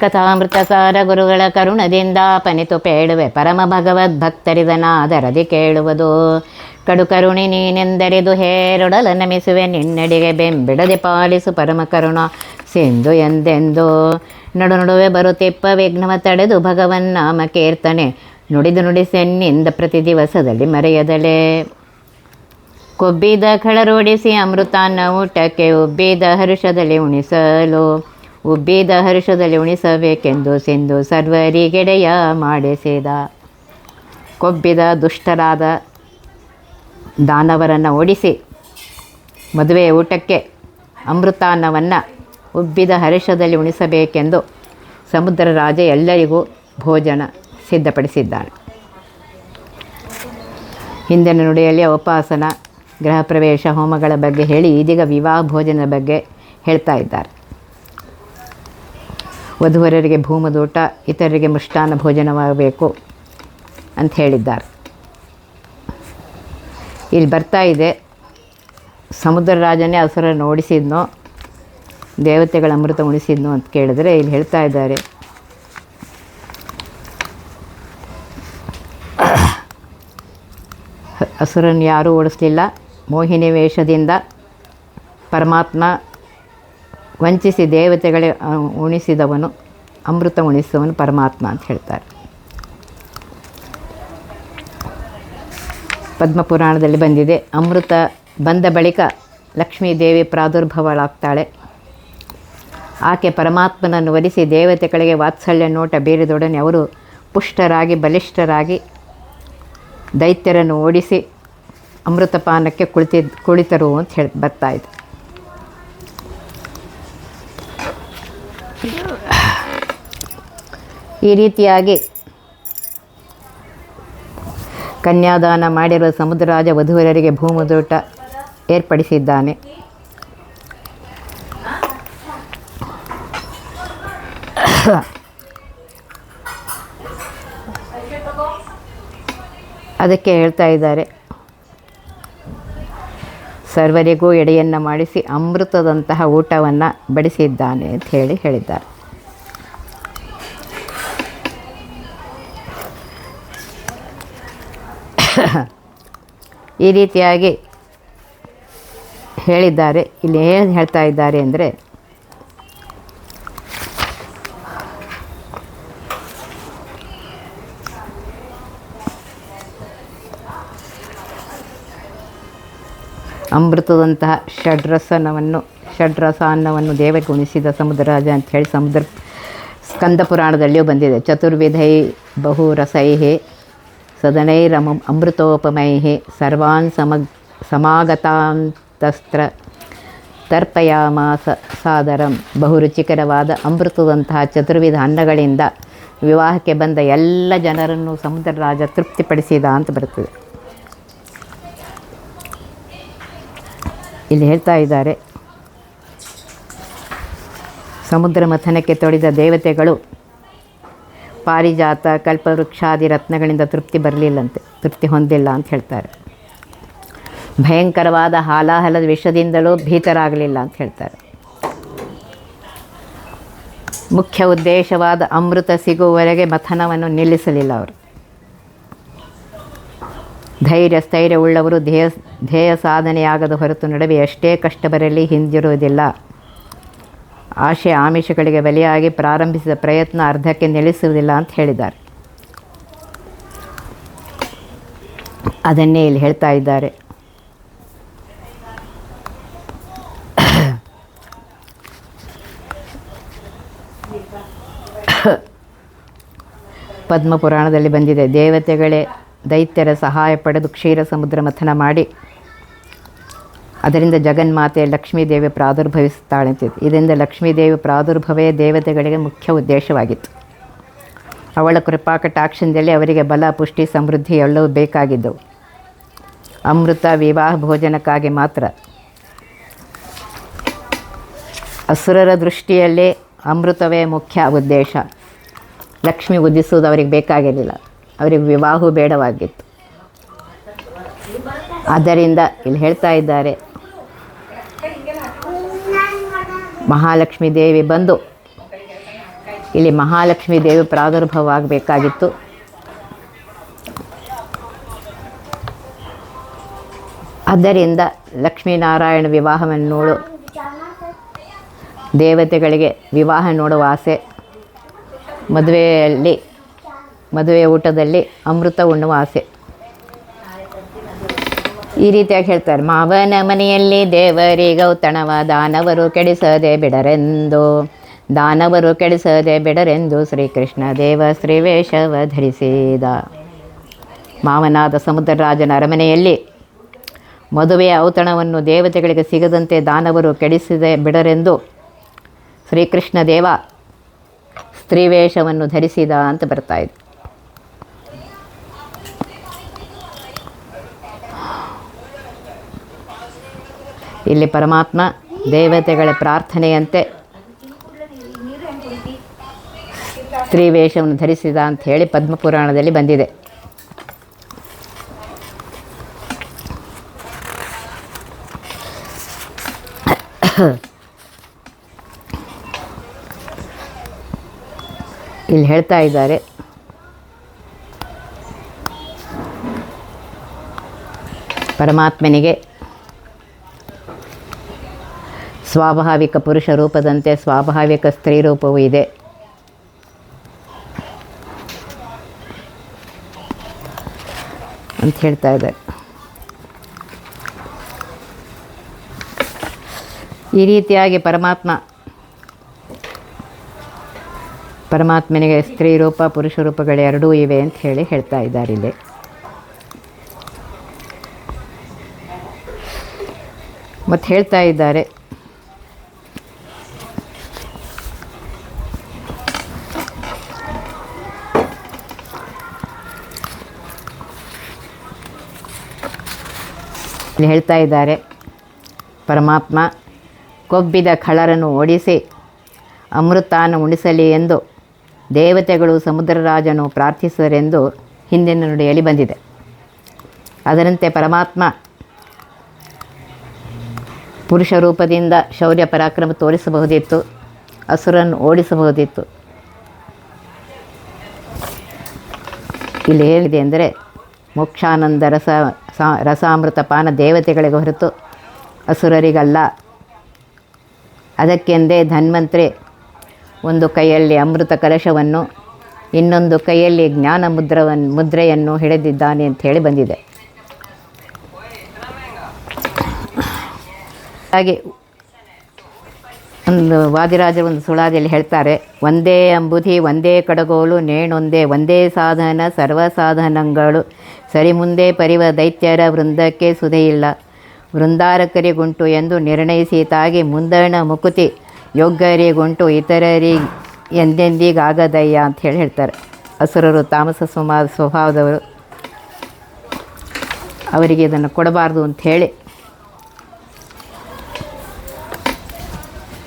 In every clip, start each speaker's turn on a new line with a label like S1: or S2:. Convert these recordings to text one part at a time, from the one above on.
S1: ಕಥಾಮೃತಸಾರ ಗುರುಗಳ ಕರುಣದಿಂದ ಪನಿತು ಪೇಳುವೆ ಪರಮ ಭಗವದ್ಭಕ್ತರಿದನಾದರದಿ ಕೇಳುವುದು. ಕಡು ಕರುಣಿ ನೀನೆಂದರಿದು ಹೇರೊಡಲ ನಮಿಸುವೆ ನಿನ್ನಡಿಗೆ ಬೆಂಬಿಡದೆ ಪಾಲಿಸು ಪರಮ ಕರುಣ ಸಿಂಧು ಎಂದೆಂದು. ನಡು ನಡುವೆ ಬರುತ್ತಿಪ್ಪ ವಿಘ್ನವ ತಡೆದು ಭಗವನ್ನಾಮ ಕೀರ್ತನೆ ನುಡಿದು ನುಡಿಸೆನ್ನಿಂದ ಪ್ರತಿ ದಿವಸದಲ್ಲಿ ಮರೆಯದಲೇ. ಕೊಬ್ಬಿದ ಖಳರೋಡಿಸಿ ಅಮೃತಾನ್ನ ಊಟಕ್ಕೆ ಉಬ್ಬಿದ ಹರುಷದಲ್ಲಿ ಉಣಿಸಲು ಉಬ್ಬಿದ ಹರುಷದಲ್ಲಿ ಉಣಿಸಬೇಕೆಂದು ಸಿಂಧು ಸರ್ವರಿಗೆಡೆಯ ಮಾಡಿಸಿದ. ಕೊಬ್ಬಿದ ದುಷ್ಟರಾದ ದಾನವರನ್ನು ಓಡಿಸಿ ಮದುವೆಯ ಊಟಕ್ಕೆ ಅಮೃತಾನ್ನವನ್ನು ಉಬ್ಬಿದ ಹರುಷದಲ್ಲಿ ಉಣಿಸಬೇಕೆಂದು ಸಮುದ್ರ ರಾಜ ಎಲ್ಲರಿಗೂ ಭೋಜನ ಸಿದ್ಧಪಡಿಸಿದ್ದಾನೆ. ಹಿಂದಿನ ನುಡಿಯಲ್ಲಿ ಉಪಾಸನ, ಗೃಹ ಪ್ರವೇಶ, ಹೋಮಗಳ ಬಗ್ಗೆ ಹೇಳಿ ಇದೀಗ ವಿವಾಹ ಭೋಜನದ ಬಗ್ಗೆ ಹೇಳ್ತಾ ಇದ್ದಾರೆ. ವಧುವರರಿಗೆ ಭೂಮದೂಟ, ಇತರರಿಗೆ ಮೃಷ್ಟಾನ್ನ ಭೋಜನವಾಗಬೇಕು ಅಂತ ಹೇಳಿದ್ದಾರೆ. ಇಲ್ಲಿ ಬರ್ತಾ ಇದೆ, ಸಮುದ್ರ ರಾಜನೇ ಅಸುರನ್ನು ಓಡಿಸಿದ್ನೋ ದೇವತೆಗಳ ಅಮೃತ ಉಣಿಸಿದ್ನೋ ಅಂತ ಕೇಳಿದ್ರೆ ಇಲ್ಲಿ ಹೇಳ್ತಾ ಇದ್ದಾರೆ, ಅಸುರನ್ನು ಯಾರೂ ಓಡಿಸಲಿಲ್ಲ. ಮೋಹಿನಿ ವೇಷದಿಂದ ಪರಮಾತ್ಮ ವಂಚಿಸಿ ದೇವತೆಗಳೇ ಉಣಿಸಿದವನು, ಅಮೃತ ಉಣಿಸುವವನು ಪರಮಾತ್ಮ ಅಂತ ಹೇಳ್ತಾರೆ. ಪದ್ಮಪುರಾಣದಲ್ಲಿ ಬಂದಿದೆ, ಅಮೃತ ಬಂದ ಬಳಿಕ ಲಕ್ಷ್ಮೀದೇವಿ ಪ್ರಾದುರ್ಭವಳಾಗ್ತಾಳೆ. ಆಕೆ ಪರಮಾತ್ಮನನ್ನು ವರಿಸಿ ದೇವತೆಗಳಿಗೆ ವಾತ್ಸಲ್ಯ ನೋಟ ಬೀರಿದೊಡನೆ ಅವರು ಪುಷ್ಟರಾಗಿ ಬಲಿಷ್ಠರಾಗಿ ದೈತ್ಯರನ್ನು ಓಡಿಸಿ ಅಮೃತಪಾನಕ್ಕೆ ಕುಳಿತರು ಅಂತ ಹೇಳಿ ಬರ್ತಾಯಿದೆ. ಈ ರೀತಿಯಾಗಿ ಕನ್ಯಾದಾನ ಮಾಡಿರುವ ಸಮುದ್ರರಾಜ ವಧುವರರಿಗೆ ಭೂಮದೂಟ ಏರ್ಪಡಿಸಿದ್ದಾನೆ. ಅದಕ್ಕೆ ಹೇಳ್ತಾ ಇದ್ದಾರೆ, ಸರ್ವರಿಗೂ ಎಡೆಯನ್ನು ಮಾಡಿಸಿ ಅಮೃತದಂತಹ ಊಟವನ್ನು ಬಡಿಸಿದ್ದಾನೆ ಅಂತ ಹೇಳಿದ್ದಾರೆ. ಈ ರೀತಿಯಾಗಿ ಹೇಳಿದ್ದಾರೆ. ಇಲ್ಲಿ ಏನು ಹೇಳ್ತಾ ಇದ್ದಾರೆ ಅಂದರೆ, ಅಮೃತದಂತಹ ಷಡ್ರಸಾನ್ನವನ್ನು ದೇವಕ್ಕೆ ಉಣಿಸಿದ ಸಮುದ್ರರಾಜ ಅಂತ ಹೇಳಿ ಸ್ಕಂದ ಪುರಾಣದಲ್ಲಿಯೂ ಬಂದಿದೆ. ಚತುರ್ವಿಧೈ ಬಹುರಸೈಃ ಸದನೈರಮ ಅಮೃತೋಪಮೈಃ ಸರ್ವಾನ್ ಸಮಾಗತಾಂತಸ್ತ್ರ ತರ್ಪಯಾಮಾಸ ಸಾದರಂ. ಬಹುರುಚಿಕರವಾದ ಅಮೃತದಂತಹ ಚತುರ್ವಿಧ ಅನ್ನಗಳಿಂದ ವಿವಾಹಕ್ಕೆ ಬಂದ ಎಲ್ಲ ಜನರನ್ನು ಸಮುದ್ರ ರಾಜ ತೃಪ್ತಿಪಡಿಸಿದ ಅಂತ ಬರ್ತದೆ. ಇಲ್ಲಿ ಹೇಳ್ತಾ ಇದ್ದಾರೆ, ಸಮುದ್ರ ಮಥನಕ್ಕೆ ತೊಡಿದ ದೇವತೆಗಳು ಪಾರಿಜಾತ, ಕಲ್ಪವೃಕ್ಷಾದಿ ರತ್ನಗಳಿಂದ ತೃಪ್ತಿ ಹೊಂದಿಲ್ಲ ಅಂತ ಹೇಳ್ತಾರೆ. ಭಯಂಕರವಾದ ಹಾಲಾಹಲದ ವಿಷದಿಂದಲೂ ಭೀತರಾಗಲಿಲ್ಲ ಅಂತ ಹೇಳ್ತಾರೆ. ಮುಖ್ಯ ಉದ್ದೇಶವಾದ ಅಮೃತ ಸಿಗುವವರೆಗೆ ಮಥನವನ್ನು ನಿಲ್ಲಿಸಲಿಲ್ಲ ಅವರು. ಸ್ಥೈರ್ಯವುಳ್ಳವರು ಧ್ಯೇಯ ಸಾಧನೆಯಾಗದ ಹೊರತು ನಡುವೆ ಎಷ್ಟೇ ಕಷ್ಟ ಬರಲಿ ಹಿಂದಿರುವುದಿಲ್ಲ. ಆಶೆ ಆಮಿಷಗಳಿಗೆ ಬಲಿಯಾಗಿ ಪ್ರಾರಂಭಿಸಿದ ಪ್ರಯತ್ನ ಅರ್ಧಕ್ಕೆ ನಿಲ್ಲಿಸುವುದಿಲ್ಲ ಅಂತ ಹೇಳಿದ್ದಾರೆ. ಅದನ್ನೇ ಇಲ್ಲಿ ಹೇಳ್ತಾ ಇದ್ದಾರೆ. ಪದ್ಮಪುರಾಣದಲ್ಲಿ ಬಂದಿದೆ, ದೇವತೆಗಳೇ ದೈತ್ಯರ ಸಹಾಯ ಪಡೆದು ಕ್ಷೀರ ಸಮುದ್ರ ಮಥನ ಮಾಡಿ ಅದರಿಂದ ಜಗನ್ಮಾತೆ ಲಕ್ಷ್ಮೀದೇವಿ ಪ್ರಾದುರ್ಭವಿಸುತ್ತಾಳೆ ಅಂತಿದೆ. ಇದರಿಂದ ಲಕ್ಷ್ಮೀದೇವಿ ಪ್ರಾದುರ್ಭವೇ ದೇವತೆಗಳಿಗೆ ಮುಖ್ಯ ಉದ್ದೇಶವಾಗಿತ್ತು. ಅವಳ ಕೃಪಾಕಟಾಕ್ಷಣದಲ್ಲಿ ಅವರಿಗೆ ಬಲ, ಪುಷ್ಟಿ, ಸಮೃದ್ಧಿ ಎಲ್ಲವೂ ಬೇಕಾಗಿದ್ದವು. ಅಮೃತ ವಿವಾಹ ಭೋಜನಕ್ಕಾಗಿ ಮಾತ್ರ. ಅಸುರರ ದೃಷ್ಟಿಯಲ್ಲಿ ಅಮೃತವೇ ಮುಖ್ಯ ಉದ್ದೇಶ. ಲಕ್ಷ್ಮಿ ಉದಿಸುವುದು ಅವರಿಗೆ ಬೇಕಾಗಿರಲಿಲ್ಲ, ಅವರಿಗೆ ವಿವಾಹವೂ ಬೇಡವಾಗಿತ್ತು. ಆದ್ದರಿಂದ ಇಲ್ಲಿ ಹೇಳ್ತಾ ಇದ್ದಾರೆ, ಮಹಾಲಕ್ಷ್ಮೀ ದೇವಿ ಬಂದು ಇಲ್ಲಿ ಮಹಾಲಕ್ಷ್ಮೀ ದೇವಿ ಪ್ರಾದುರ್ಭವ ಆಗಬೇಕಾಗಿತ್ತು. ಆದ್ದರಿಂದ ಲಕ್ಷ್ಮೀನಾರಾಯಣ ವಿವಾಹವನ್ನು ದೇವತೆಗಳಿಗೆ ವಿವಾಹ ನೋಡುವ ಆಸೆ, ಮದುವೆ ಊಟದಲ್ಲಿ ಅಮೃತ ಉಣ್ಣುವ ಆಸೆ. ಈ ರೀತಿಯಾಗಿ ಹೇಳ್ತಾರೆ. ಮಾವನ ಮನೆಯಲ್ಲಿ ದೇವರಿಗೌತಣವ ದಾನವರು ಕೆಡಿಸದೆ ಬಿಡರೆಂದು ಶ್ರೀಕೃಷ್ಣ ದೇವ ಶ್ರೀವೇಷವ ಧರಿಸಿದ. ಮಾವನಾದ ಸಮುದ್ರರಾಜನ ಅರಮನೆಯಲ್ಲಿ ಮದುವೆಯ ಔತಣವನ್ನು ದೇವತೆಗಳಿಗೆ ಸಿಗದಂತೆ ದಾನವರು ಕೆಡಿಸದೆ ಬಿಡರೆಂದು ಶ್ರೀಕೃಷ್ಣ ದೇವ ಸ್ತ್ರೀವೇಷವನ್ನು ಧರಿಸಿದ ಅಂತ ಬರ್ತಾಯಿದೆ. ಇಲ್ಲಿ ಪರಮಾತ್ಮ ದೇವತೆಗಳ ಪ್ರಾರ್ಥನೆಯಂತೆ ಸ್ತ್ರೀವೇಷವನ್ನು ಧರಿಸಿದ ಅಂತ ಹೇಳಿ ಪದ್ಮಪುರಾಣದಲ್ಲಿ ಬಂದಿದೆ. ಇಲ್ಲಿ ಹೇಳ್ತಾ ಇದ್ದಾರೆ, ಪರಮಾತ್ಮನಿಗೆ ಸ್ವಾಭಾವಿಕ ಪುರುಷ ರೂಪದಂತೆ ಸ್ವಾಭಾವಿಕ ಸ್ತ್ರೀ ರೂಪವೂ ಇದೆ. ಅಂತ ಹೇಳ್ತಾ ಇದ್ದಾರೆ. ಈ ರೀತಿಯಾಗಿ ಪರಮಾತ್ಮನಿಗೆ ಸ್ತ್ರೀ ರೂಪ ಪುರುಷ ರೂಪಗಳೆರಡೂ ಇವೆ ಅಂತ ಹೇಳ್ತಾ ಇದ್ದಾರೆ. ಮತ್ತು ಹೇಳ್ತಾ ಇದ್ದಾರೆ, ಪರಮಾತ್ಮ ಕೊಬ್ಬಿದ ಖಳರನ್ನು ಓಡಿಸಿ ಅಮೃತಾನ ಉಣಿಸಲಿ ಎಂದು ದೇವತೆಗಳು ಸಮುದ್ರರಾಜನು ಪ್ರಾರ್ಥಿಸಿದರೆಂದು ಹಿಂದಿನ ನುಡಿಯಲ್ಲಿ ಬಂದಿದೆ. ಅದರಂತೆ ಪರಮಾತ್ಮ ಪುರುಷ ರೂಪದಿಂದ ಶೌರ್ಯ ಪರಾಕ್ರಮ ತೋರಿಸಬಹುದಿತ್ತು, ಅಸುರನ್ನು ಓಡಿಸಬಹುದಿತ್ತು. ಇಲ್ಲಿ ಹೇಳಿದೆ ಅಂದರೆ ಮೋಕ್ಷಾನಂದ ರಸಾಮೃತ ಪಾನ ದೇವತೆಗಳಿಗೆ ಹೊರತು ಅಸುರರಿಗಲ್ಲ. ಅದಕ್ಕೆಂದೇ ಧನ್ವಂತರಿ ಒಂದು ಕೈಯಲ್ಲಿ ಅಮೃತ ಕಲಶವನ್ನು ಇನ್ನೊಂದು ಕೈಯಲ್ಲಿ ಜ್ಞಾನ ಮುದ್ರೆಯನ್ನು ಹಿಡಿದಿದ್ದಾನೆ ಅಂತ ಹೇಳಿ ಬಂದಿದೆ. ಹಾಗೆ ಒಂದು ವಾದಿರಾಜರು ಒಂದು ಸುಳಾದಿಯಲ್ಲಿ ಹೇಳ್ತಾರೆ, ಒಂದೇ ಅಂಬುಧಿ ಒಂದೇ ಕಡಗೋಲು ನೇಣೊಂದೇ ಒಂದೇ ಸಾಧನ ಸರ್ವ ಸಾಧನಗಳು ಸರಿ ಮುಂದೆ ಪರಿವ ದೈತ್ಯರ ವೃಂದಕ್ಕೆ ಸುಧೆಯಿಲ್ಲ ವೃಂದಾರಕರಿಗುಂಟು ಎಂದು ನಿರ್ಣಯಿಸಿತಾಗಿ ಮುಂದಣ ಮುಕುತಿ ಯೋಗ್ಯರಿಗುಂಟು ಇತರರಿ ಎಂದೆಂದಿಗಾಗದಯ್ಯ ಅಂತ ಹೇಳ್ತಾರೆ. ಅಸುರರು ತಾಮಸ ಸ್ವಭಾವದವರು, ಅವರಿಗೆ ಇದನ್ನು ಕೊಡಬಾರ್ದು ಅಂಥೇಳಿ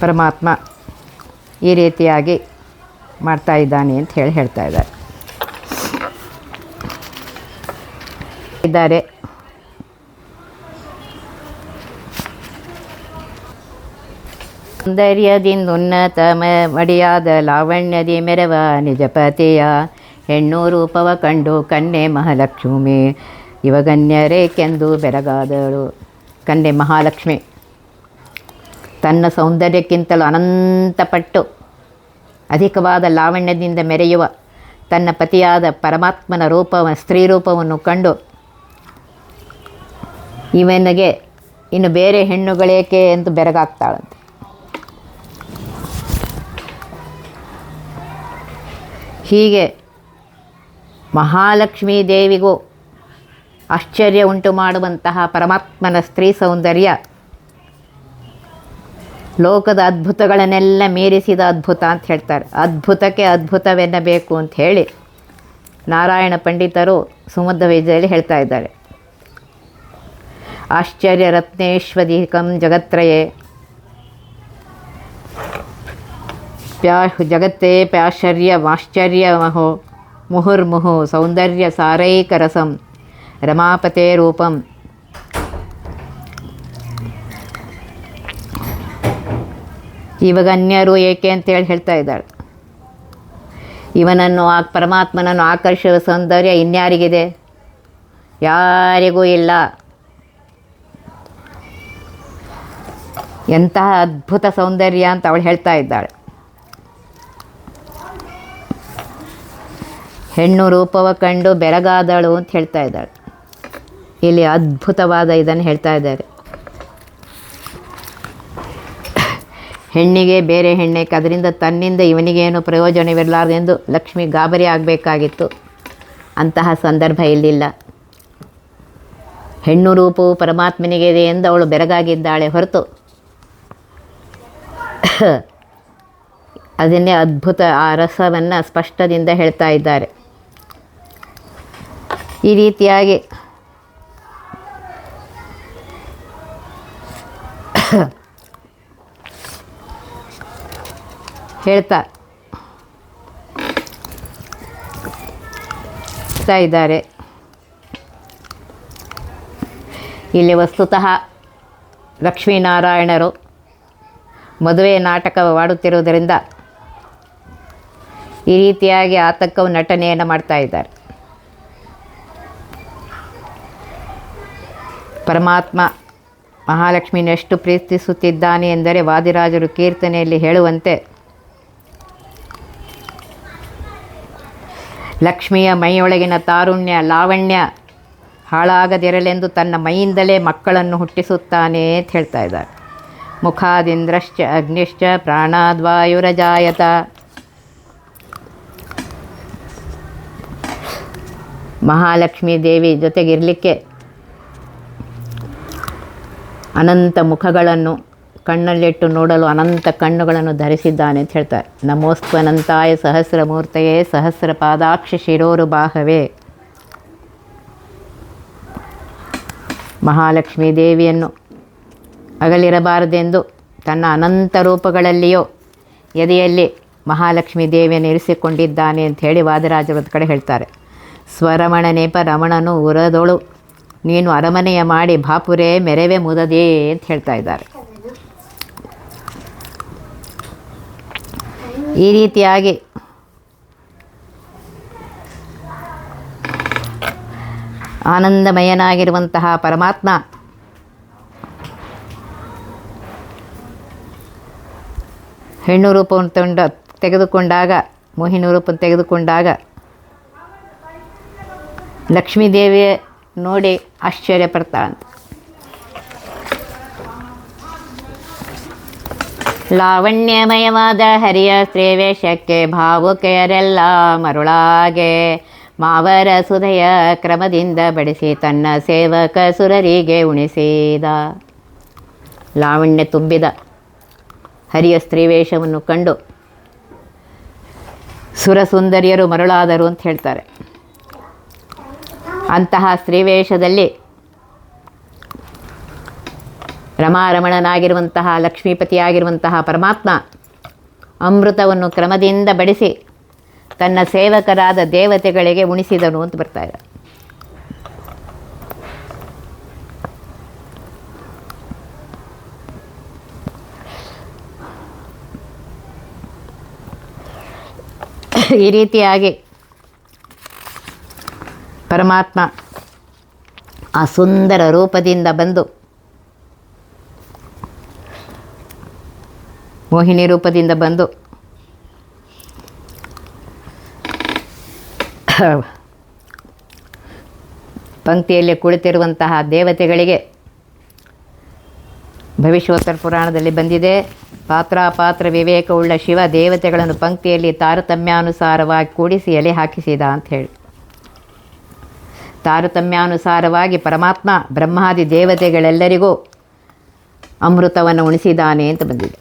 S1: ಪರಮಾತ್ಮ ಈ ರೀತಿಯಾಗಿ ಮಾಡ್ತಾ ಇದ್ದಾನೆ ಅಂತ ಹೇಳ್ತಾ ಇದ್ದಾರೆ. ಸೌಂದರ್ಯದಿಂದುನ್ನತ ಮಡಿಯಾದ ಲಾವಣ್ಯದಿ ಮೆರವ ನಿಜಪತಿಯ ಹೆಣ್ಣು ರೂಪವ ಕಂಡು ಕನ್ಯೆ ಮಹಾಲಕ್ಷ್ಮಿ ಯುವಗಣ್ಯರೇಕೆಂದು ಬೆರಗಾದಳು. ಕನ್ಯೆ ಮಹಾಲಕ್ಷ್ಮಿ ತನ್ನ ಸೌಂದರ್ಯಕ್ಕಿಂತಲೂ ಅನಂತಪಟ್ಟು ಅಧಿಕವಾದ ಲಾವಣ್ಯದಿಂದ ಮೆರೆಯುವ ತನ್ನ ಪತಿಯಾದ ಪರಮಾತ್ಮನ ಸ್ತ್ರೀ ರೂಪವನ್ನು ಕಂಡು ಇವನಿಗೆ ಇನ್ನು ಬೇರೆ ಹೆಣ್ಣುಗಳೇಕೆ ಎಂದು ಬೆರಗಾಗ್ತಾಳಂತೆ. ಹೀಗೆ ಮಹಾಲಕ್ಷ್ಮೀ ದೇವಿಗೂ ಆಶ್ಚರ್ಯ ಉಂಟು ಮಾಡುವಂತಹ ಪರಮಾತ್ಮನ ಸ್ತ್ರೀ ಸೌಂದರ್ಯ ಲೋಕದ ಅದ್ಭುತಗಳನ್ನೆಲ್ಲ ಮೀರಿಸಿದ ಅದ್ಭುತ ಅಂತ ಹೇಳ್ತಾರೆ. ಅದ್ಭುತಕ್ಕೆ ಅದ್ಭುತವೆನ್ನಬೇಕು ಅಂತ ಹೇಳಿ ನಾರಾಯಣ ಪಂಡಿತರು ಸುಮಧ್ವ ವೇದದಲ್ಲಿ ಹೇಳ್ತಾ ಇದ್ದಾರೆ. ಆಶ್ಚರ್ಯ ರತ್ನೇಶ್ವಧಿಕಂ ಜಗತ್ರಯೇ ಜಗತ್ತೇ ಪ್ಯಾಶ್ಚರ್ಯಮಾಶ್ಚರ್ಯ ಮುಹುರ್ಮುಹು ಸೌಂದರ್ಯ ಸಾರೈಕರಸಂ ರಮಾಪತೆ ರೂಪಂ. ಇವಾಗ ಅನ್ಯರು ಏಕೆ ಅಂತೇಳಿ ಹೇಳ್ತಾ ಇದ್ದಾಳೆ. ಇವನನ್ನು ಪರಮಾತ್ಮನನ್ನು ಆಕರ್ಷಿಸುವ ಸೌಂದರ್ಯ ಇನ್ಯಾರಿಗಿದೆ? ಯಾರಿಗೂ ಇಲ್ಲ. ಎಂತಹ ಅದ್ಭುತ ಸೌಂದರ್ಯ ಅಂತ ಅವಳು ಹೇಳ್ತಾ ಇದ್ದಾಳೆ. ಹೆಣ್ಣು ರೂಪವ ಕಂಡು ಬೆರಗಾದಳು ಅಂತ ಹೇಳ್ತಾ ಇದ್ದಾಳೆ. ಇಲ್ಲಿ ಅದ್ಭುತವಾದ ಇದನ್ನು ಹೇಳ್ತಾ ಇದ್ದಾರೆ. ಹೆಣ್ಣಿಗೆ ಬೇರೆ ಹೆಣ್ಣಕ್ಕೆ, ಅದರಿಂದ ತನ್ನಿಂದ ಇವನಿಗೇನು ಪ್ರಯೋಜನವಿರಲಾರದೆಂದು ಲಕ್ಷ್ಮಿ ಗಾಬರಿ ಆಗಬೇಕಾಗಿತ್ತು. ಅಂತಹ ಸಂದರ್ಭ ಇಲ್ಲಿಲ್ಲ. ಹೆಣ್ಣು ರೂಪವು ಪರಮಾತ್ಮನಿಗಿದೆ ಎಂದು ಅವಳು ಬೆರಗಾಗಿದ್ದಾಳೆ ಹೊರತು ಅದನ್ನೇ ಅದ್ಭುತ ಆ ರಸವನ್ನು ಸ್ಪಷ್ಟದಿಂದ ಹೇಳ್ತಾ ಇದ್ದಾರೆ. ಈ ರೀತಿಯಾಗಿ ಹೇಳ್ತಾ ಇದ್ದಾರೆ. ಇಲ್ಲಿ ವಸ್ತುತಃ ಲಕ್ಷ್ಮೀನಾರಾಯಣರು ಮದುವೆ ನಾಟಕವಾಡುತ್ತಿರುವುದರಿಂದ ಈ ರೀತಿಯಾಗಿ ಆತಂಕವು ನಟನೆಯನ್ನು ಮಾಡ್ತಾ ಇದ್ದಾರೆ. ಪರಮಾತ್ಮ ಮಹಾಲಕ್ಷ್ಮಿಯನ್ನು ಪ್ರೀತಿಸುತ್ತಿದ್ದಾನೆ ಎಂದರೆ ವಾದಿರಾಜರು ಕೀರ್ತನೆಯಲ್ಲಿ ಹೇಳುವಂತೆ ಲಕ್ಷ್ಮಿಯ ಮೈಯೊಳಗಿನ ತಾರುಣ್ಯ ಲಾವಣ್ಯ ಹಾಳಾಗದಿರಲೆಂದು ತನ್ನ ಮೈಯಿಂದಲೇ ಮಕ್ಕಳನ್ನು ಹುಟ್ಟಿಸುತ್ತಾನೆ ಅಂತ ಹೇಳ್ತಾ ಇದ್ದಾರೆ. ಮುಖಾದಿಂದ್ರಶ್ಚ ಅಗ್ನಿಶ್ಚ ಪ್ರಾಣಾದ್ವಾಯುರಜಾಯತ. ಮಹಾಲಕ್ಷ್ಮೀ ದೇವಿ ಜೊತೆಗಿರಲಿಕ್ಕೆ ಅನಂತ ಮುಖಗಳನ್ನು ಕಣ್ಣಲ್ಲಿಟ್ಟು ನೋಡಲು ಅನಂತ ಕಣ್ಣುಗಳನ್ನು ಧರಿಸಿದ್ದಾನೆ ಅಂತ ಹೇಳ್ತಾರೆ. ನಮೋಸ್ತ್ವನಂತಾಯ ಸಹಸ್ರಮೂರ್ತಯೇ ಸಹಸ್ರ ಪಾದಾಕ್ಷ ಶಿರೋರು ಬಾಹವೇ. ಮಹಾಲಕ್ಷ್ಮೀ ದೇವಿಯನ್ನು ಅಗಲಿರಬಾರದೆಂದು ತನ್ನ ಅನಂತ ರೂಪಗಳಲ್ಲಿಯೂ ಎದೆಯಲ್ಲಿ ಮಹಾಲಕ್ಷ್ಮೀ ದೇವಿಯನ್ನು ಇರಿಸಿಕೊಂಡಿದ್ದಾನೆ ಅಂತ ಹೇಳಿ ವಾದರಾಜರ ಕಡೆ ಹೇಳ್ತಾರೆ. ಸ್ವರಮಣ ನೇಪ ರಮಣನು ಉರದೊಳು ನೀನು ಅರಮನೆಯ ಮಾಡಿ ಭಾಪುರೇ ಮೆರವೆ ಮುದದೇ ಅಂತ ಹೇಳ್ತಾ ಇದ್ದಾರೆ. ಈ ರೀತಿಯಾಗಿ ಆನಂದಮಯನಾಗಿರುವಂತಹ ಪರಮಾತ್ಮ ಹೆಣ್ಣು ರೂಪವನ್ನು ತೆಗೆದುಕೊಂಡಾಗ, ಮೋಹಿನಿ ರೂಪವನ್ನು ತೆಗೆದುಕೊಂಡಾಗ ಲಕ್ಷ್ಮೀದೇವಿಯ ನೋಡಿ ಆಶ್ಚರ್ಯಪಡ್ತಾಳಂತ. ಲಾವಣ್ಯಮಯವಾದ ಹರಿಯ ಸ್ತ್ರೀವೇಷಕ್ಕೆ ಭಾವುಕೆಯರೆಲ್ಲ ಮರುಳಾಗೆ ಮಾವರ ಸುಧೆಯ ಕ್ರಮದಿಂದ ಬಡಿಸಿ ತನ್ನ ಸೇವಕ ಸುರರಿಗೆ ಉಣಿಸಿದ. ಲಾವಣ್ಯ ತುಂಬಿದ ಹರಿಯ ಸ್ತ್ರೀವೇಷವನ್ನು ಕಂಡು ಸುರಸುಂದರಿಯರು ಮರುಳಾದರು ಅಂತ ಹೇಳ್ತಾರೆ. ಅಂತಹ ಸ್ತ್ರೀವೇಷದಲ್ಲಿ ರಮಾರಮಣನಾಗಿರುವಂತಹ ಲಕ್ಷ್ಮೀಪತಿಯಾಗಿರುವಂತಹ ಪರಮಾತ್ಮ ಅಮೃತವನ್ನು ಕ್ರಮದಿಂದ ಬಡಿಸಿ ತನ್ನ ಸೇವಕರಾದ ದೇವತೆಗಳಿಗೆ ಉಣಿಸಿದನು ಅಂತ ಬರ್ತಾ ಇದೆ. ಈ ರೀತಿಯಾಗಿ ಪರಮಾತ್ಮ ಆ ಸುಂದರ ರೂಪದಿಂದ ಬಂದು ಮೋಹಿನಿ ರೂಪದಿಂದ ಬಂದು ಪಂಕ್ತಿಯಲ್ಲಿ ಕುಳಿತಿರುವಂತಹ ದೇವತೆಗಳಿಗೆ ಭವಿಷ್ಯೋತ್ತರ ಪುರಾಣದಲ್ಲಿ ಬಂದಿದೆ. ಪಾತ್ರಾಪಾತ್ರ ವಿವೇಕವುಳ್ಳ ಶಿವ ದೇವತೆಗಳನ್ನು ಪಂಕ್ತಿಯಲ್ಲಿ ತಾರತಮ್ಯಾನುಸಾರವಾಗಿ ಕೂಡಿಸಿ ಎಲೆ ಹಾಕಿಸಿದ ಅಂತ ಹೇಳಿ, ತಾರತಮ್ಯಾನುಸಾರವಾಗಿ ಪರಮಾತ್ಮ ಬ್ರಹ್ಮಾದಿ ದೇವತೆಗಳೆಲ್ಲರಿಗೂ ಅಮೃತವನ್ನು ಉಣಿಸಿದ್ದಾನೆ ಅಂತ ಬಂದಿದೆ.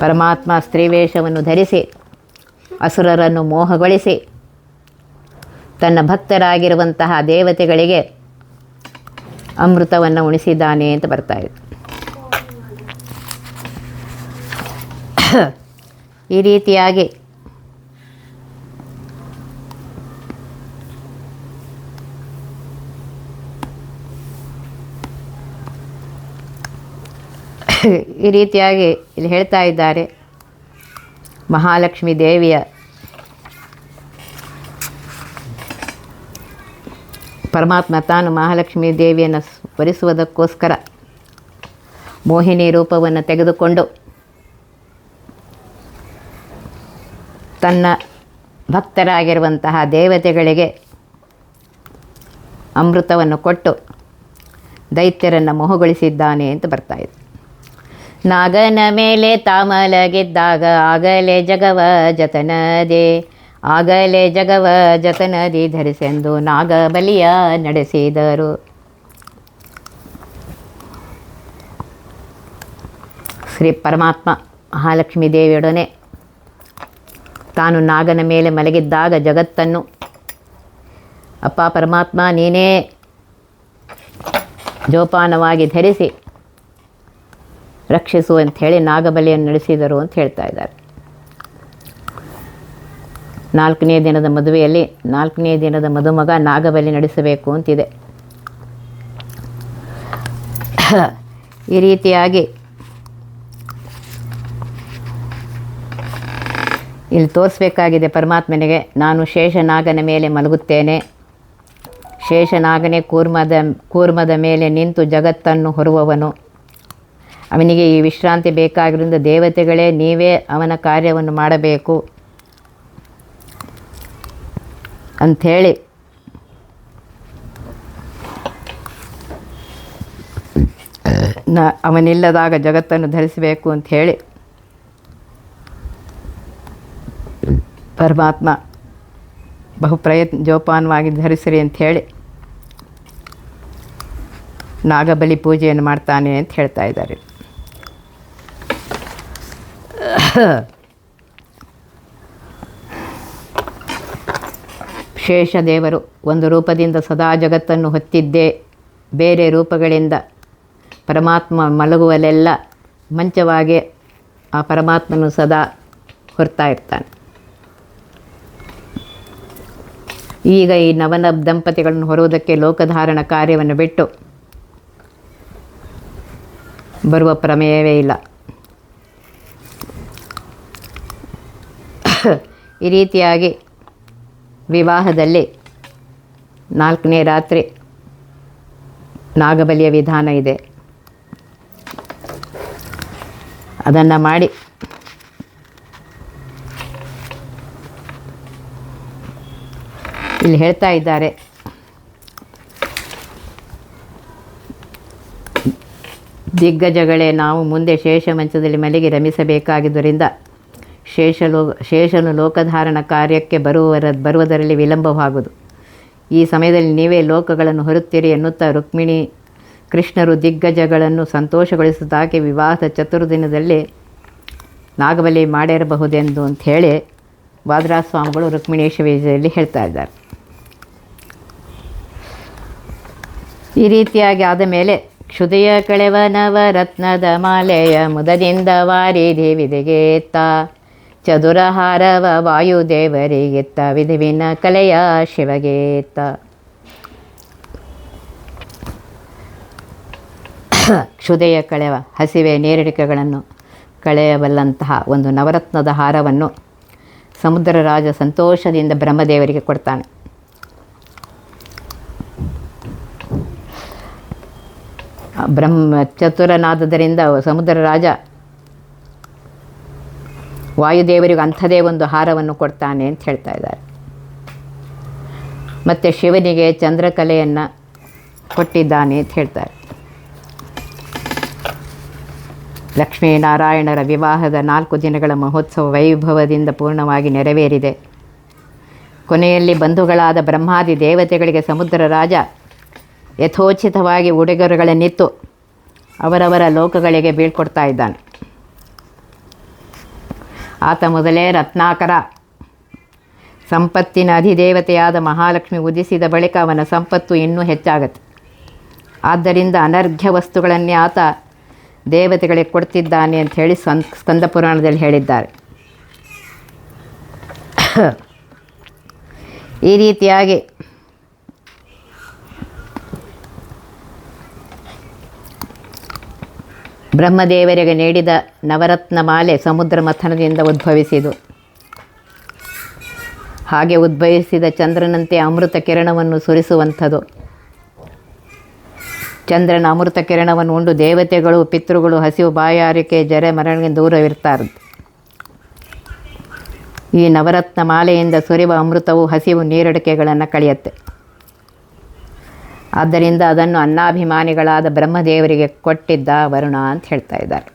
S1: ಪರಮಾತ್ಮ ಸ್ತ್ರೀವೇಷವನ್ನು ಧರಿಸಿ ಅಸುರರನ್ನು ಮೋಹಗೊಳಿಸಿ ತನ್ನ ಭಕ್ತರಾಗಿರುವಂತಹ ದೇವತೆಗಳಿಗೆ ಅಮೃತವನ್ನು ಉಣಿಸಿದ್ದಾನೆ ಅಂತ ಬರ್ತಾ ಇದೆ. ಈ ರೀತಿಯಾಗಿ ಇಲ್ಲಿ ಹೇಳ್ತಾ ಇದ್ದಾರೆ. ಮಹಾಲಕ್ಷ್ಮೀ ದೇವಿಯ ಪರಮಾತ್ಮ ತಾನು ಮಹಾಲಕ್ಷ್ಮೀ ದೇವಿಯನ್ನು ವರಿಸುವುದಕ್ಕೋಸ್ಕರ ಮೋಹಿನಿ ರೂಪವನ್ನು ತೆಗೆದುಕೊಂಡು ತನ್ನ ಭಕ್ತರಾಗಿರುವಂತಹ ದೇವತೆಗಳಿಗೆ ಅಮೃತವನ್ನು ಕೊಟ್ಟು ದೈತ್ಯರನ್ನು ಮೋಹಗೊಳಿಸಿದ್ದಾನೆ ಅಂತ ಬರ್ತಾಯಿದೆ. ನಾಗನ ಮೇಲೆ ತಾಮಲಗಿದ್ದಾಗ ಆಗಲೇ ಜಗವ ಜತನದೆ, ಆಗಲೇ ಜಗವ ಜತನದಿ ಧರಿಸೆಂದು ನಾಗಬಲಿಯ ನಡೆಸಿದರು. ಶ್ರೀ ಪರಮಾತ್ಮ ಮಹಾಲಕ್ಷ್ಮೀ ದೇವಿಯೊಡನೆ ತಾನು ನಾಗನ ಮೇಲೆ ಮಲಗಿದ್ದಾಗ ಜಗತ್ತನ್ನು ಅಪ್ಪ ಪರಮಾತ್ಮ ನೀನೇ ಜೋಪಾನವಾಗಿ ಧರಿಸಿ ರಕ್ಷಿಸು ಅಂಥೇಳಿ ನಾಗಬಲಿಯನ್ನು ನಡೆಸಿದರು ಅಂತ ಹೇಳ್ತಾ ಇದ್ದಾರೆ. 4ನೇ ದಿನದ ಮದುವೆಯಲ್ಲಿ 4ನೇ ದಿನದ ಮದುಮಗ ನಾಗಬಲಿ ನಡೆಸಬೇಕು ಅಂತಿದೆ. ಈ ರೀತಿಯಾಗಿ ಇಲ್ಲಿ ತೋರಿಸ್ಬೇಕಾಗಿದೆ ಪರಮಾತ್ಮನಿಗೆ, ನಾನು ಶೇಷನಾಗನ ಮೇಲೆ ಮಲಗುತ್ತೇನೆ, ಶೇಷನಾಗನೇ ಕೂರ್ಮದ ಮೇಲೆ ನಿಂತು ಜಗತ್ತನ್ನು ಹೊರುವವನು, ಅವನಿಗೆ ಈ ವಿಶ್ರಾಂತಿ ಬೇಕಾಗಿರೋದ್ರಿಂದ ದೇವತೆಗಳೇ ನೀವೇ ಅವನ ಕಾರ್ಯವನ್ನು ಮಾಡಬೇಕು ಅಂಥೇಳಿ ಅವನಿಲ್ಲದಾಗ ಜಗತ್ತನ್ನು ಧರಿಸಬೇಕು ಅಂಥೇಳಿ ಪರಮಾತ್ಮ ಬಹು ಜೋಪಾನವಾಗಿ ಧರಿಸಿರಿ ಅಂಥೇಳಿ ನಾಗಬಲಿ ಪೂಜೆಯನ್ನು ಮಾಡ್ತಾನೆ ಅಂತ ಹೇಳ್ತಾ ಇದ್ದಾರೆ. ಶೇಷದೇವರು ಒಂದು ರೂಪದಿಂದ ಸದಾ ಜಗತ್ತನ್ನು ಹೊತ್ತಿದ್ದೇ ಬೇರೆ ರೂಪಗಳಿಂದ ಪರಮಾತ್ಮ ಮಲಗುವಲ್ಲೆಲ್ಲ ಮಂಚವಾಗಿ ಆ ಪರಮಾತ್ಮನು ಸದಾ ಹೊರ್ತಾ ಇರ್ತಾನೆ. ಈಗ ಈ ನವನ ದಂಪತಿಗಳನ್ನು ಹೊರುವುದಕ್ಕೆ ಲೋಕಧಾರಣ ಕಾರ್ಯವನ್ನು ಬಿಟ್ಟು ಬರುವ ಪ್ರಮೇಯವೇ ಇಲ್ಲ. ಈ ರೀತಿಯಾಗಿ ವಿವಾಹದಲ್ಲಿ 4ನೇ ರಾತ್ರಿ ನಾಗಬಲಿಯ ವಿಧಾನ ಇದೆ. ಅದನ್ನು ಮಾಡಿ ಇಲ್ಲಿ ಹೇಳ್ತಾ ಇದ್ದಾರೆ, ದಿಗ್ಗಜಗಳೇ, ನಾವು ಮುಂದೆ ಶೇಷ ಮಂಚದಲ್ಲಿ ಮಲಗಿ ರಮಿಸಬೇಕಾಗಿದ್ದರಿಂದ ಶೇಷನು ಲೋಕಧಾರಣ ಕಾರ್ಯಕ್ಕೆ ಬರುವುದರಲ್ಲಿ ವಿಳಂಬವಾಗುವುದು. ಈ ಸಮಯದಲ್ಲಿ ನೀವೇ ಲೋಕಗಳನ್ನು ಹೊರುತ್ತೀರಿ ಎನ್ನುತ್ತಾ ರುಕ್ಮಿಣಿ ಕೃಷ್ಣರು ದಿಗ್ಗಜಗಳನ್ನು ಸಂತೋಷಗೊಳಿಸುವುದಾಗಿ ವಿವಾಹದ ಚತುರ್ದಿನದಲ್ಲಿ ನಾಗಬಲಿ ಮಾಡಿರಬಹುದೆಂದು ಅಂಥೇಳಿ ವಾದರಾಜ ಸ್ವಾಮಿಗಳು ರುಕ್ಮಿಣೇಶ ವಿಜಯದಲ್ಲಿ ಹೇಳ್ತಾ ಇದ್ದಾರೆ. ಈ ರೀತಿಯಾಗಿ ಆದ ಮೇಲೆ ಕ್ಷುದೆಯ ಕಳೆವ ನವರತ್ನದ ಮಾಲೆಯ ಮುದದಿಂದ ವಾರಿ ದೇವಿದೆಗೆತ್ತ, ಚದುರಹಾರವ ವಾಯುದೇವರಿಗೆತ್ತ, ವಿಧಿವಿನ ಕಲೆಯ ಶಿವಗೆತ್ತ. ಕ್ಷುದೆಯ ಕಳೆವ ಹಸಿವೆ ನೀರಡಿಕೆಗಳನ್ನು ಕಳೆಯಬಲ್ಲಂತಹ ಒಂದು ನವರತ್ನದ ಹಾರವನ್ನು ಸಮುದ್ರ ರಾಜ ಸಂತೋಷದಿಂದ ಬ್ರಹ್ಮದೇವರಿಗೆ ಕೊಡ್ತಾನೆ. ಚತುರನಾದದರಿಂದ ಸಮುದ್ರ ರಾಜ ವಾಯುದೇವರಿಗೂ ಅಂಥದೇ ಒಂದು ಹಾರವನ್ನು ಕೊಡ್ತಾನೆ ಅಂತ ಹೇಳ್ತಾ ಇದ್ದಾರೆ. ಮತ್ತು ಶಿವನಿಗೆ ಚಂದ್ರಕಲೆಯನ್ನು ಕೊಟ್ಟಿದ್ದಾನೆ ಅಂತ ಹೇಳ್ತಾರೆ. ಲಕ್ಷ್ಮೀನಾರಾಯಣರ ವಿವಾಹದ 4 ದಿನಗಳ ಮಹೋತ್ಸವ ವೈಭವದಿಂದ ಪೂರ್ಣವಾಗಿ ನೆರವೇರಿದೆ. ಕೊನೆಯಲ್ಲಿ ಬಂಧುಗಳಾದ ಬ್ರಹ್ಮಾದಿ ದೇವತೆಗಳಿಗೆ ಸಮುದ್ರ ರಾಜ ಯಥೋಚಿತವಾಗಿ ಉಡುಗೊರೆಗಳನ್ನಿತ್ತು ಅವರವರ ಲೋಕಗಳಿಗೆ ಬೀಳ್ಕೊಡ್ತಾ ಇದ್ದಾನೆ. ಆತ ಮೊದಲೇ ರತ್ನಾಕರ, ಸಂಪತ್ತಿನ ಅಧಿದೇವತೆಯಾದ ಮಹಾಲಕ್ಷ್ಮಿ ಉದಿಸಿದ ಬಳಿಕ ಅವನ ಸಂಪತ್ತು ಇನ್ನೂ ಹೆಚ್ಚಾಗತ್ತೆ. ಆದ್ದರಿಂದ ಅನರ್ಘ್ಯ ವಸ್ತುಗಳನ್ನೇ ಆತ ದೇವತೆಗಳಿಗೆ ಕೊಡ್ತಿದ್ದಾನೆ ಅಂಥೇಳಿ ಸ್ಕಂದ ಪುರಾಣದಲ್ಲಿ ಹೇಳಿದ್ದಾರೆ. ಈ ರೀತಿಯಾಗಿ ಬ್ರಹ್ಮದೇವರಿಗೆ ನೀಡಿದ ನವರತ್ನ ಮಾಲೆ ಸಮುದ್ರ ಮಥನದಿಂದ ಉದ್ಭವಿಸಿದು. ಹಾಗೆ ಉದ್ಭವಿಸಿದ ಚಂದ್ರನಂತೆ ಅಮೃತ ಕಿರಣವನ್ನು ಸುರಿಸುವಂಥದ್ದು. ಚಂದ್ರನ ಅಮೃತ ಕಿರಣವನ್ನು ಉಂಡು ದೇವತೆಗಳು, ಪಿತೃಗಳು ಹಸಿವು, ಬಾಯಾರಿಕೆ, ಜರೆ, ಮರಣದಿಂದ ದೂರವಿರ್ತಾರೆ. ಈ ನವರತ್ನ ಮಾಲೆಯಿಂದ ಸುರಿಯುವ ಅಮೃತವು ಹಸಿವು, ನೀರಡಿಕೆಗಳನ್ನು ಕಳೆಯುತ್ತೆ. ಆದ್ದರಿಂದ ಅದನ್ನು ಅನ್ನಾಭಿಮಾನಿಗಳಾದ ಬ್ರಹ್ಮದೇವರಿಗೆ ಕೊಟ್ಟಿದ್ದ ವರುಣ ಅಂತ ಹೇಳ್ತಾ ಇದ್ದಾರೆ.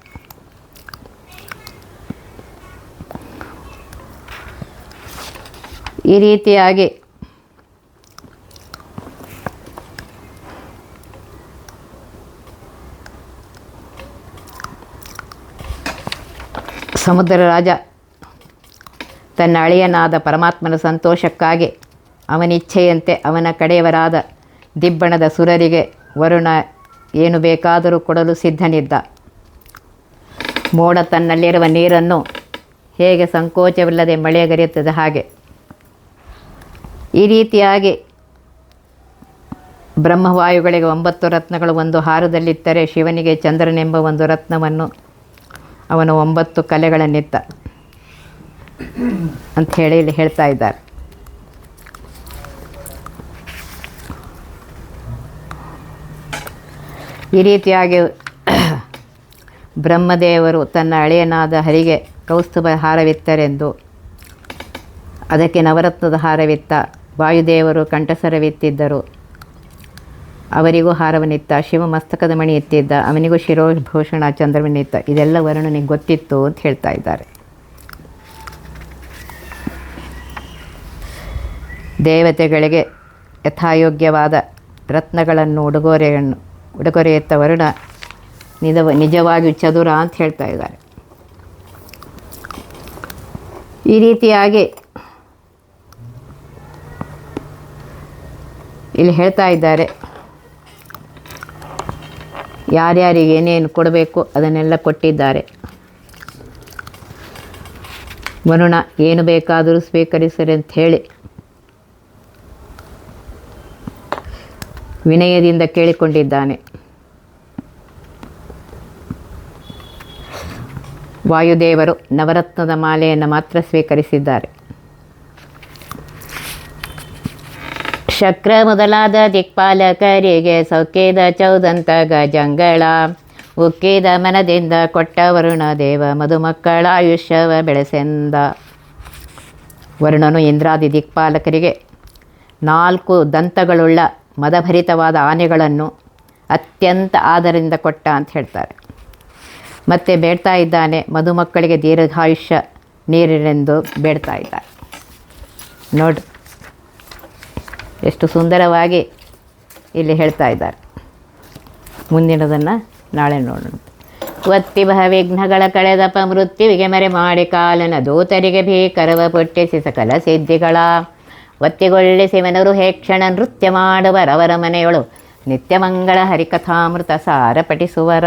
S1: ಈ ರೀತಿಯಾಗಿ ಸಮುದ್ರ ರಾಜ ತನ್ನ ಅಳಿಯನಾದ ಪರಮಾತ್ಮನ ಸಂತೋಷಕ್ಕಾಗಿ ಅವನಿಚ್ಛೆಯಂತೆ ಅವನ ಕಡೆಯವರಾದ ದಿಬ್ಬಣದ ಸುರರಿಗೆ ವರುಣ ಏನು ಬೇಕಾದರೂ ಕೊಡಲು ಸಿದ್ಧನಿದ್ದ. ಮೋಡ ತನ್ನಲ್ಲಿರುವ ನೀರನ್ನು ಹೇಗೆ ಸಂಕೋಚವಿಲ್ಲದೆ ಮಳೆಗರೆಯುತ್ತದೆ ಹಾಗೆ ಈ ರೀತಿಯಾಗಿ ಬ್ರಹ್ಮವಾಯುಗಳಿಗೆ 9 ರತ್ನಗಳು ಒಂದು ಹಾರದಲ್ಲಿದ್ದರೆ ಶಿವನಿಗೆ ಚಂದ್ರನೆಂಬ ಒಂದು ರತ್ನವನ್ನು ಅವನು 9 ಕಲೆಗಳನ್ನಿತ್ತ ಅಂತ ಹೇಳಿ ಇಲ್ಲಿ ಹೇಳ್ತಾ ಇದ್ದಾರೆ. ಈ ರೀತಿಯಾಗಿ ಬ್ರಹ್ಮದೇವರು ತನ್ನ ಅಳಿಯನಾದ ಹರಿಗೆ ಕೌಸ್ತುಭ ಹಾರವಿತ್ತರೆಂದು ಅದಕ್ಕೆ ನವರತ್ನದ ಹಾರವಿತ್ತ. ವಾಯುದೇವರು ಕಂಠಸರವಿತ್ತಿದ್ದರು, ಅವರಿಗೂ ಹಾರವನ್ನಿತ್ತ. ಶಿವ ಮಸ್ತಕದ ಮಣಿ ಇತ್ತಿದ್ದ, ಅವನಿಗೂ ಶಿರೋಭೂಷಣ ಚಂದ್ರವನ್ನಿತ್ತ. ಇದೆಲ್ಲ ವರುಣನಿಗೆ ಗೊತ್ತಿತ್ತು ಅಂತ ಹೇಳ್ತಾ ಇದ್ದಾರೆ. ದೇವತೆಗಳಿಗೆ ಯಥಾಯೋಗ್ಯವಾದ ರತ್ನಗಳನ್ನು ಉಡುಗೊರೆಯಿತ್ತ ವರುಣ ನಿಜವಾಗಿ ಚದುರ ಅಂತ ಹೇಳ್ತಾ ಇದ್ದಾರೆ. ಈ ರೀತಿಯಾಗಿ ಇಲ್ಲಿ ಹೇಳ್ತಾ ಇದ್ದಾರೆ, ಯಾರ್ಯಾರಿಗೆ ಏನೇನು ಕೊಡಬೇಕು ಅದನ್ನೆಲ್ಲ ಕೊಟ್ಟಿದ್ದಾರೆ. ವರುಣ ಏನು ಬೇಕಾದರೂ ಸ್ವೀಕರಿಸರಿ ಅಂತ ಹೇಳಿ ವಿನಯದಿಂದ ಕೇಳಿಕೊಂಡಿದ್ದಾನೆ. ವಾಯುದೇವರು ನವರತ್ನದ ಮಾಲೆಯನ್ನು ಮಾತ್ರ ಸ್ವೀಕರಿಸಿದ್ದಾರೆ. ಶಕ್ರ ಮೊದಲಾದ ದಿಕ್ಪಾಲಕರಿಗೆ ಸೌಖ್ಯದ ಚೌದಂತ ಗಜಂಗಳ ಉಕ್ಕಿದ ಮನದಿಂದ ಕೊಟ್ಟ ವರುಣ ದೇವ ಮಧುಮಕ್ಕಳ ಆಯುಷ್ಯವ ಬೆಳೆಸೆಂದ. ವರುಣನು ಇಂದ್ರಾದಿ ದಿಕ್ಪಾಲಕರಿಗೆ 4 ದಂತಗಳುಳ್ಳ ಮದಭರಿತವಾದ ಆನೆಗಳನ್ನು ಅತ್ಯಂತ ಆದರದಿಂದ ಕೊಟ್ಟ ಅಂತ ಹೇಳ್ತಾರೆ. ಮತ್ತು ಬೇಡ್ತಾ ಇದ್ದಾನೆ, ಮಧುಮಕ್ಕಳಿಗೆ ದೀರ್ಘಾಯುಷ್ಯ ನೀರಿನೆಂದು ಬೇಡ್ತಾ ಇದ್ದಾರೆ. ನೋಡಿ ಎಷ್ಟು ಸುಂದರವಾಗಿ ಇಲ್ಲಿ ಹೇಳ್ತಾ ಇದ್ದಾರೆ. ಮುಂದಿನದನ್ನು ನಾಳೆ ನೋಡೋಣ. ಒತ್ತಿ ವಿಘ್ನಗಳ ಕಳೆದಪ ಮೃತ್ಯುವಿಗೆ ಮರೆ ಮಾಡಿ ಕಾಲನ ದೂತರಿಗೆ ಭೀಕರವ ಪುಟ್ಟಿಸಿ ಸಕಲ ಸಿದ್ಧಿಗಳ ಒತ್ತಿಗೊಳ್ಳಿಸಿವನರು ಹೇಕ್ಷಣ ನೃತ್ಯ ಮಾಡುವರವರ ಮನೆಯೊಳು ನಿತ್ಯಮಂಗಳ ಹರಿಕಥಾಮೃತ ಸಾರ ಪಠಿಸುವರ.